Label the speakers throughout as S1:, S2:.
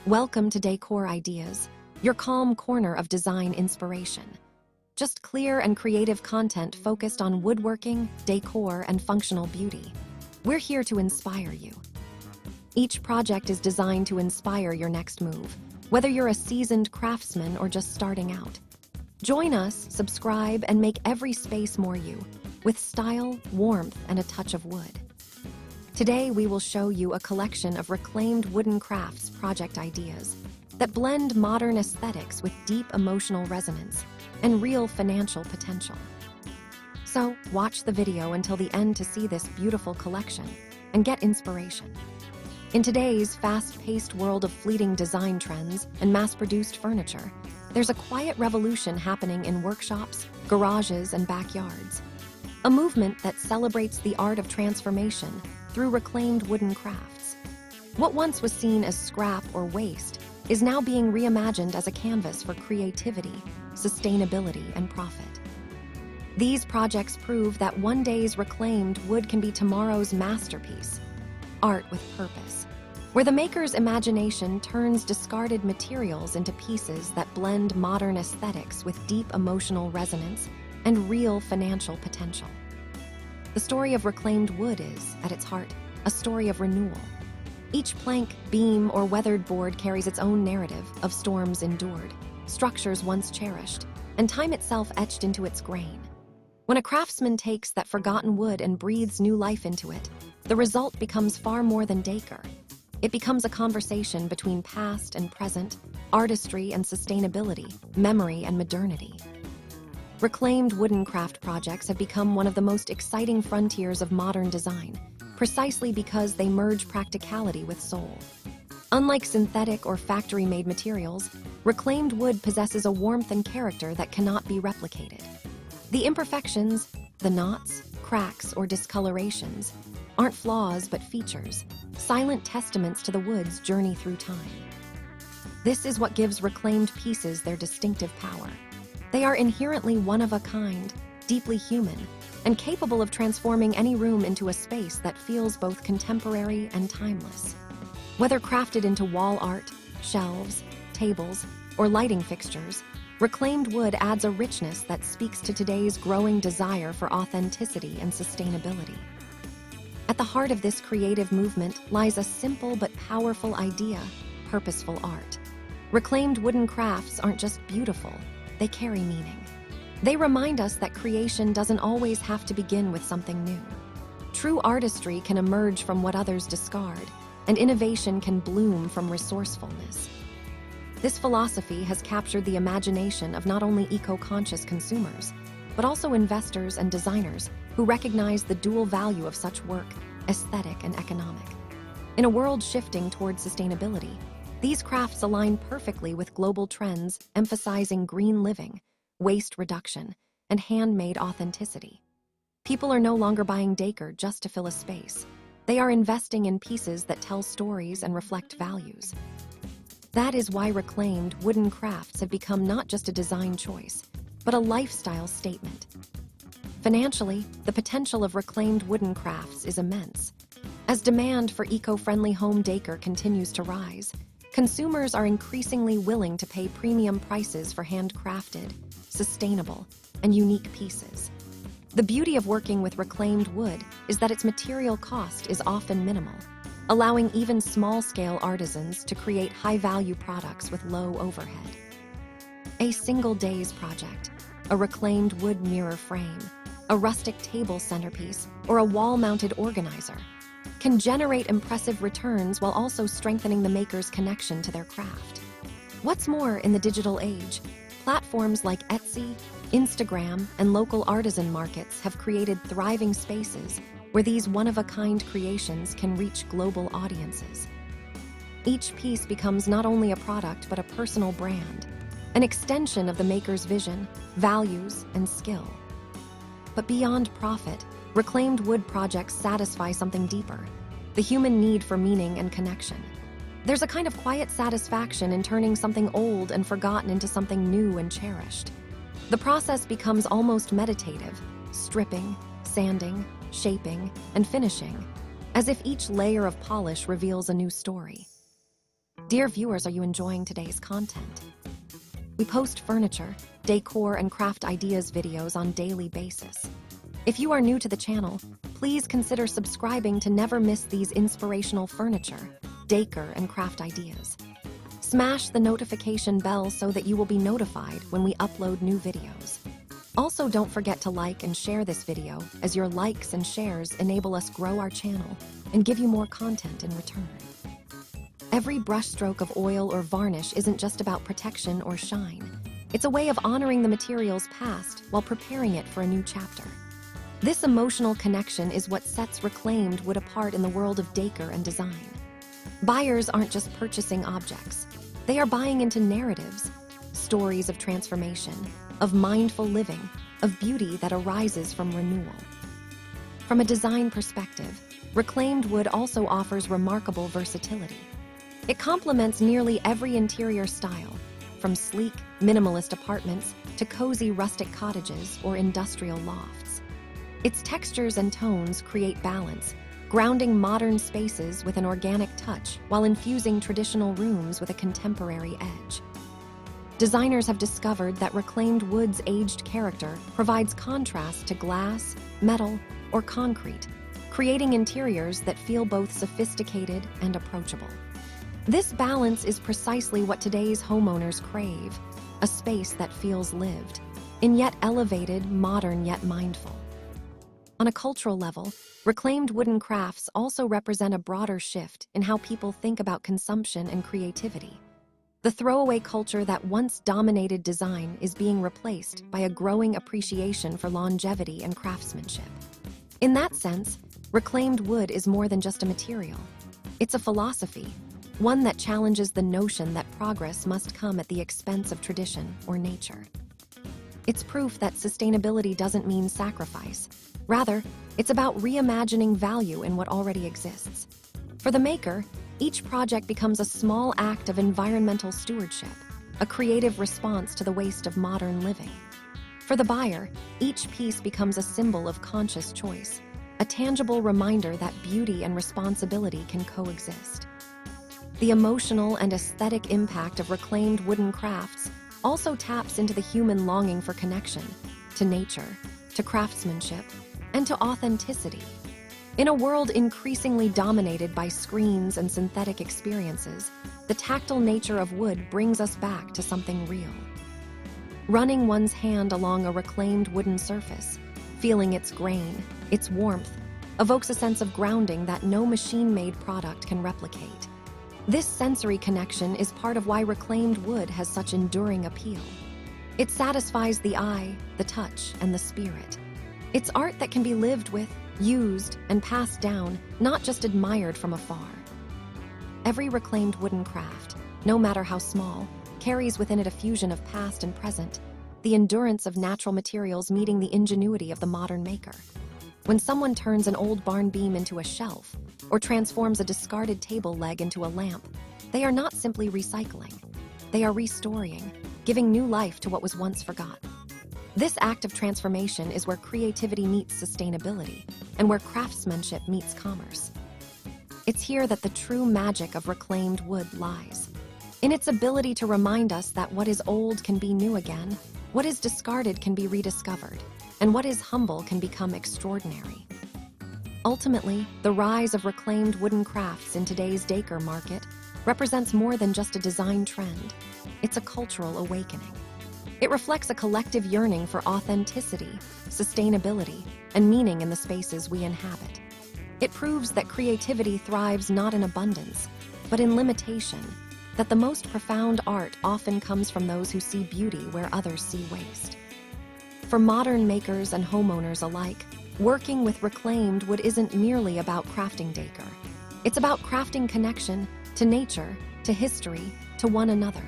S1: Welcome to Decor Ideas, your calm corner of design inspiration. Just clear and creative content focused on woodworking, decor, and functional beauty. We're here to inspire you. Each project is designed to inspire your next move, whether you're a seasoned craftsman or just starting out. Join us, subscribe, and make every space more you, with style, warmth, and a touch of wood. Today, we will show you a collection of reclaimed wooden crafts project ideas that blend modern aesthetics with deep emotional resonance and real financial potential. So, watch the video until the end to see this beautiful collection and get inspiration. In today's fast-paced world of fleeting design trends and mass-produced furniture, there's a quiet revolution happening in workshops, garages, and backyards. A movement that celebrates the art of transformation through reclaimed wooden crafts. What once was seen as scrap or waste is now being reimagined as a canvas for creativity, sustainability, and profit. These projects prove that one day's reclaimed wood can be tomorrow's masterpiece, art with purpose, where the maker's imagination turns discarded materials into pieces that blend modern aesthetics with deep emotional resonance and real financial potential. The story of reclaimed wood is, at its heart, a story of renewal. Each plank, beam, or weathered board carries its own narrative of storms endured, structures once cherished, and time itself etched into its grain. When a craftsman takes that forgotten wood and breathes new life into it, the result becomes far more than decor. It becomes a conversation between past and present, artistry and sustainability, memory and modernity. Reclaimed wooden craft projects have become one of the most exciting frontiers of modern design, precisely because they merge practicality with soul. Unlike synthetic or factory-made materials, reclaimed wood possesses a warmth and character that cannot be replicated. The imperfections, the knots, cracks, or discolorations, aren't flaws but features, silent testaments to the wood's journey through time. This is what gives reclaimed pieces their distinctive power. They are inherently one-of-a-kind, deeply human, and capable of transforming any room into a space that feels both contemporary and timeless. Whether crafted into wall art, shelves, tables, or lighting fixtures, reclaimed wood adds a richness that speaks to today's growing desire for authenticity and sustainability. At the heart of this creative movement lies a simple but powerful idea: purposeful art. Reclaimed wooden crafts aren't just beautiful, they carry meaning. They remind us that creation doesn't always have to begin with something new. True artistry can emerge from what others discard, and innovation can bloom from resourcefulness. This philosophy has captured the imagination of not only eco-conscious consumers, but also investors and designers who recognize the dual value of such work, aesthetic and economic. In a world shifting towards sustainability, these crafts align perfectly with global trends emphasizing green living, waste reduction, and handmade authenticity. People are no longer buying decor just to fill a space. They are investing in pieces that tell stories and reflect values. That is why reclaimed wooden crafts have become not just a design choice, but a lifestyle statement. Financially, the potential of reclaimed wooden crafts is immense. As demand for eco-friendly home decor continues to rise, consumers are increasingly willing to pay premium prices for handcrafted, sustainable, and unique pieces. The beauty of working with reclaimed wood is that its material cost is often minimal, allowing even small-scale artisans to create high-value products with low overhead. A single day's project, a reclaimed wood mirror frame, a rustic table centerpiece, or a wall-mounted organizer can generate impressive returns while also strengthening the maker's connection to their craft. What's more, in the digital age, platforms like Etsy, Instagram, and local artisan markets have created thriving spaces where these one-of-a-kind creations can reach global audiences. Each piece becomes not only a product but a personal brand, an extension of the maker's vision, values, and skill. But beyond profit, reclaimed wood projects satisfy something deeper: the human need for meaning and connection. There's a kind of quiet satisfaction in turning something old and forgotten into something new and cherished. The process becomes almost meditative, stripping, sanding, shaping, and finishing, as if each layer of polish reveals a new story. Dear viewers, are you enjoying today's content? We post furniture, decor, and craft ideas videos on a daily basis. If you are new to the channel, please consider subscribing to never miss these inspirational furniture, decor, and craft ideas. Smash the notification bell so that you will be notified when we upload new videos. Also, don't forget to like and share this video, as your likes and shares enable us grow our channel and give you more content in return. Every brushstroke of oil or varnish isn't just about protection or shine. It's a way of honoring the material's past while preparing it for a new chapter. This emotional connection is what sets reclaimed wood apart in the world of decor and design. Buyers aren't just purchasing objects. They are buying into narratives, stories of transformation, of mindful living, of beauty that arises from renewal. From a design perspective, reclaimed wood also offers remarkable versatility. It complements nearly every interior style, from sleek, minimalist apartments to cozy rustic cottages or industrial lofts. Its textures and tones create balance, grounding modern spaces with an organic touch while infusing traditional rooms with a contemporary edge. Designers have discovered that reclaimed wood's aged character provides contrast to glass, metal, or concrete, creating interiors that feel both sophisticated and approachable. This balance is precisely what today's homeowners crave, a space that feels lived, and yet elevated, modern yet mindful. On a cultural level, reclaimed wooden crafts also represent a broader shift in how people think about consumption and creativity. The throwaway culture that once dominated design is being replaced by a growing appreciation for longevity and craftsmanship. In that sense, reclaimed wood is more than just a material. It's a philosophy, one that challenges the notion that progress must come at the expense of tradition or nature. It's proof that sustainability doesn't mean sacrifice. Rather, it's about reimagining value in what already exists. For the maker, each project becomes a small act of environmental stewardship, a creative response to the waste of modern living. For the buyer, each piece becomes a symbol of conscious choice, a tangible reminder that beauty and responsibility can coexist. The emotional and aesthetic impact of reclaimed wooden crafts also taps into the human longing for connection, to nature, to craftsmanship, and to authenticity. In a world increasingly dominated by screens and synthetic experiences, the tactile nature of wood brings us back to something real. Running one's hand along a reclaimed wooden surface, feeling its grain, its warmth, evokes a sense of grounding that no machine-made product can replicate. This sensory connection is part of why reclaimed wood has such enduring appeal. It satisfies the eye, the touch, and the spirit. It's art that can be lived with, used, and passed down, not just admired from afar. Every reclaimed wooden craft, no matter how small, carries within it a fusion of past and present, the endurance of natural materials meeting the ingenuity of the modern maker. When someone turns an old barn beam into a shelf, or transforms a discarded table leg into a lamp, they are not simply recycling. They are restoring, giving new life to what was once forgotten. This act of transformation is where creativity meets sustainability, and where craftsmanship meets commerce. It's here that the true magic of reclaimed wood lies. In its ability to remind us that what is old can be new again, what is discarded can be rediscovered, and what is humble can become extraordinary. Ultimately, the rise of reclaimed wooden crafts in today's decor market represents more than just a design trend. It's a cultural awakening. It reflects a collective yearning for authenticity, sustainability, and meaning in the spaces we inhabit. It proves that creativity thrives not in abundance, but in limitation, that the most profound art often comes from those who see beauty where others see waste. For modern makers and homeowners alike, working with reclaimed wood isn't merely about crafting decor. It's about crafting connection to nature, to history, to one another.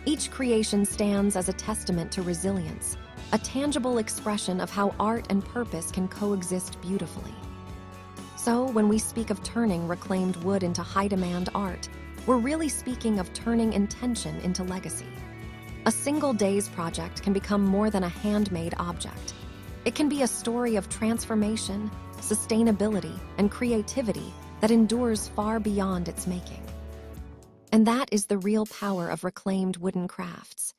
S1: Each creation stands as a testament to resilience, a tangible expression of how art and purpose can coexist beautifully. So, when we speak of turning reclaimed wood into high-demand art, we're really speaking of turning intention into legacy. A single day's project can become more than a handmade object. It can be a story of transformation, sustainability, and creativity that endures far beyond its making. And that is the real power of reclaimed wooden crafts.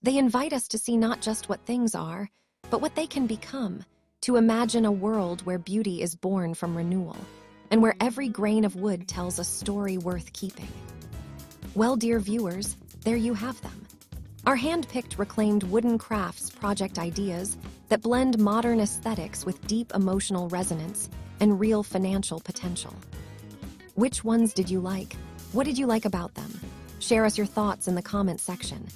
S1: They invite us to see not just what things are, but what they can become, to imagine a world where beauty is born from renewal, and where every grain of wood tells a story worth keeping. Well, dear viewers, there you have them. Our hand-picked reclaimed wooden crafts project ideas that blend modern aesthetics with deep emotional resonance and real financial potential. Which ones did you like? What did you like about them? Share us your thoughts in the comments section.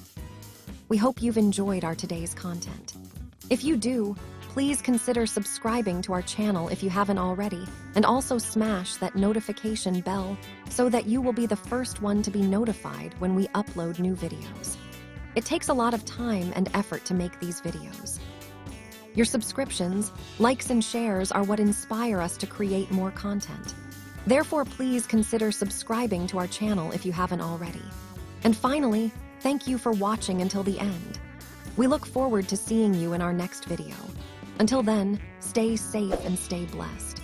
S1: We hope you've enjoyed our today's content. If you do, please consider subscribing to our channel if you haven't already, and also smash that notification bell so that you will be the first one to be notified when we upload new videos. It takes a lot of time and effort to make these videos. Your subscriptions, likes, and shares are what inspire us to create more content. Therefore, please consider subscribing to our channel if you haven't already. And finally, thank you for watching until the end. We look forward to seeing you in our next video. Until then, stay safe and stay blessed.